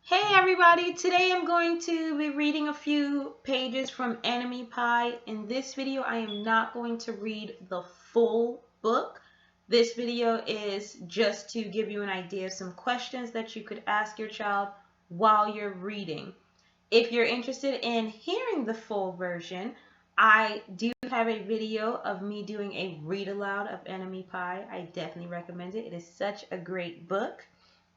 Hey everybody, today I'm going to be reading a few pages from Enemy Pie. In this video, I am not going to read the full book. This video is just to give you an idea of some questions that you could ask your child while you're reading. If you're interested in hearing the full version, I do have a video of me doing a read aloud of Enemy Pie. I definitely recommend it. It is such a great book.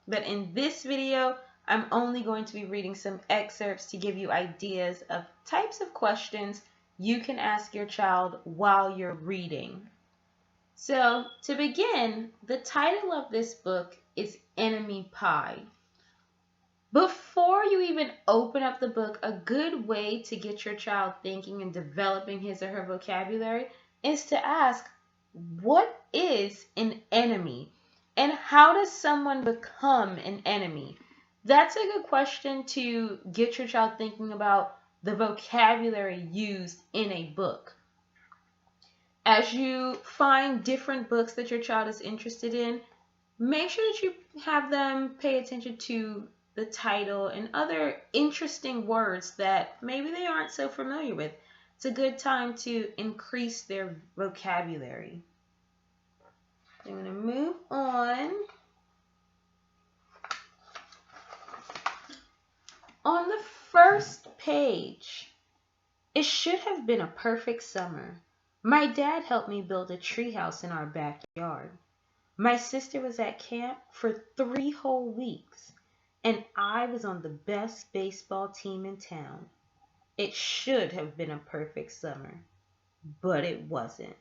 But in this video, I'm only going to be reading some excerpts to give you ideas of types of questions you can ask your child while you're reading. So, to begin, the title of this book is Enemy Pie. Before you even open up the book, a good way to get your child thinking and developing his or her vocabulary is to ask, what is an enemy? And how does someone become an enemy? That's a good question to get your child thinking about the vocabulary used in a book. As you find different books that your child is interested in, make sure that you have them pay attention to the title and other interesting words that maybe they aren't so familiar with. It's a good time to increase their vocabulary. I'm going to move on. On the first page, it should have been a perfect summer. My dad helped me build a treehouse in our backyard. My sister was at camp for 3 whole weeks, and I was on the best baseball team in town. It should have been a perfect summer, but it wasn't.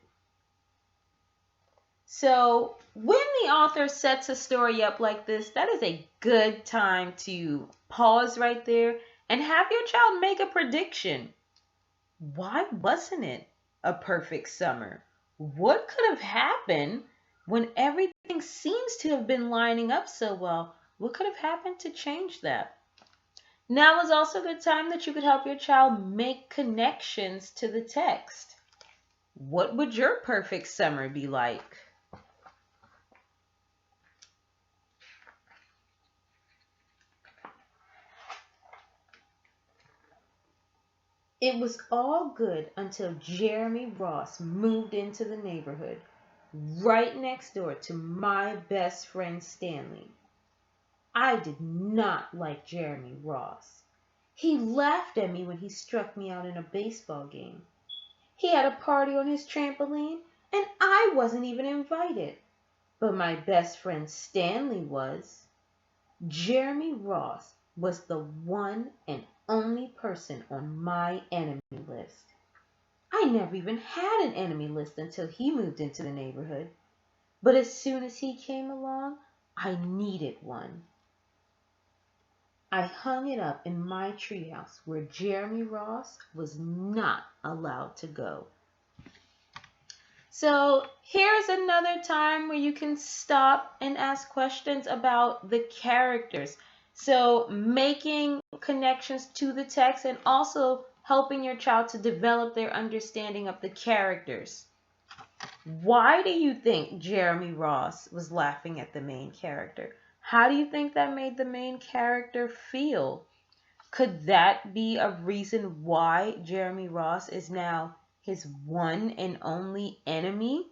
So when the author sets a story up like this, that is a good time to pause right there and have your child make a prediction. Why wasn't it a perfect summer? What could have happened when everything seems to have been lining up so well? What could have happened to change that? Now is also a good time that you could help your child make connections to the text. What would your perfect summer be like? It was all good until Jeremy Ross moved into the neighborhood, right next door to my best friend Stanley. I did not like Jeremy Ross. He laughed at me when he struck me out in a baseball game. He had a party on his trampoline, and I wasn't even invited. But my best friend Stanley was. Jeremy Ross was the one and only person on my enemy list. I never even had an enemy list until he moved into the neighborhood. But as soon as he came along, I needed one. I hung it up in my treehouse where Jeremy Ross was not allowed to go. So here's another time where you can stop and ask questions about the characters. So making connections to the text and also helping your child to develop their understanding of the characters. Why do you think Jeremy Ross was laughing at the main character? How do you think that made the main character feel? Could that be a reason why Jeremy Ross is now his one and only enemy?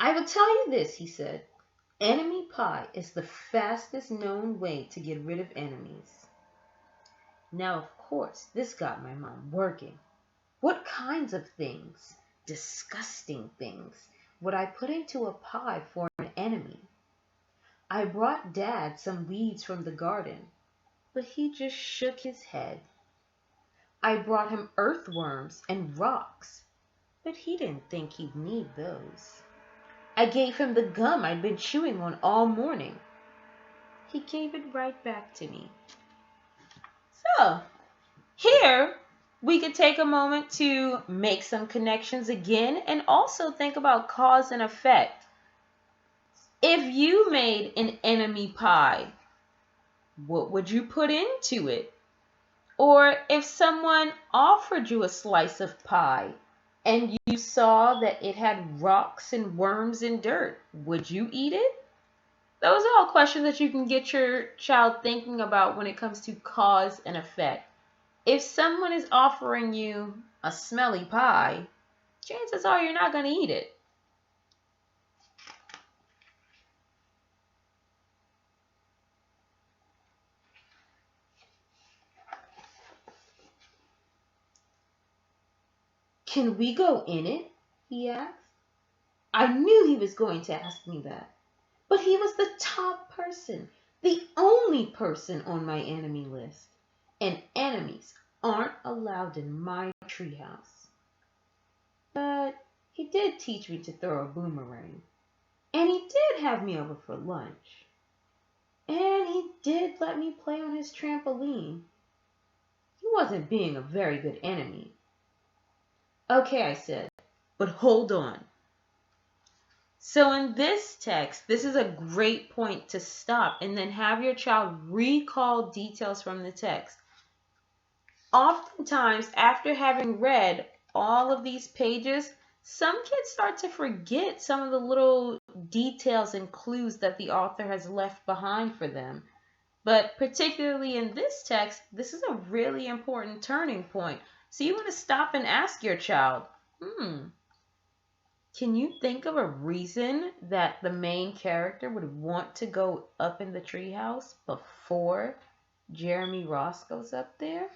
I will tell you this, he said. Enemy pie is the fastest known way to get rid of enemies. Now, of course, this got my mind working. What kinds of things, disgusting things, would I put into a pie for an enemy? I brought Dad some weeds from the garden, but he just shook his head. I brought him earthworms and rocks, but he didn't think he'd need those. I gave him the gum I'd been chewing on all morning. He gave it right back to me. So, here we could take a moment to make some connections again and also think about cause and effect. If you made an enemy pie, what would you put into it? Or if someone offered you a slice of pie, and you saw that it had rocks and worms and dirt, would you eat it? Those are all questions that you can get your child thinking about when it comes to cause and effect. If someone is offering you a smelly pie, chances are you're not going to eat it. Can we go in it? He asked. I knew he was going to ask me that. But he was the top person, the only person on my enemy list. And enemies aren't allowed in my treehouse. But he did teach me to throw a boomerang. And he did have me over for lunch. And he did let me play on his trampoline. He wasn't being a very good enemy. Okay, I said, but hold on. So in this text, this is a great point to stop and then have your child recall details from the text. Oftentimes, after having read all of these pages, some kids start to forget some of the little details and clues that the author has left behind for them. But particularly in this text, this is a really important turning point. So you want to stop and ask your child, can you think of a reason that the main character would want to go up in the treehouse before Jeremy Ross goes up there?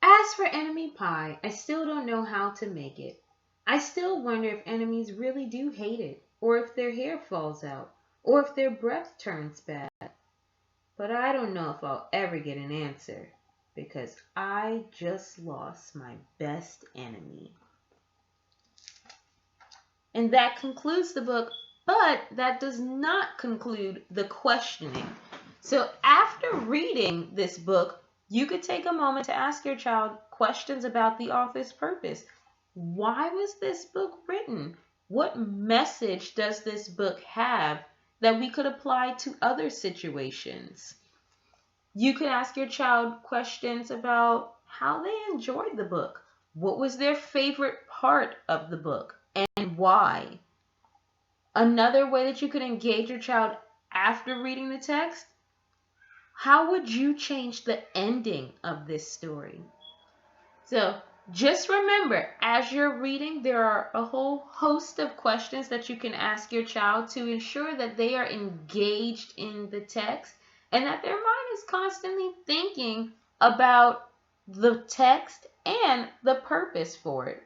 As for enemy pie, I still don't know how to make it. I still wonder if enemies really do hate it, or if their hair falls out, or if their breath turns bad. But I don't know if I'll ever get an answer, because I just lost my best enemy. And that concludes the book, but that does not conclude the questioning. So after reading this book, you could take a moment to ask your child questions about the author's purpose. Why was this book written? What message does this book have that we could apply to other situations? You could ask your child questions about how they enjoyed the book. What was their favorite part of the book and why? Another way that you could engage your child after reading the text, how would you change the ending of this story? So just remember, as you're reading, there are a whole host of questions that you can ask your child to ensure that they are engaged in the text and that their mind is constantly thinking about the text and the purpose for it.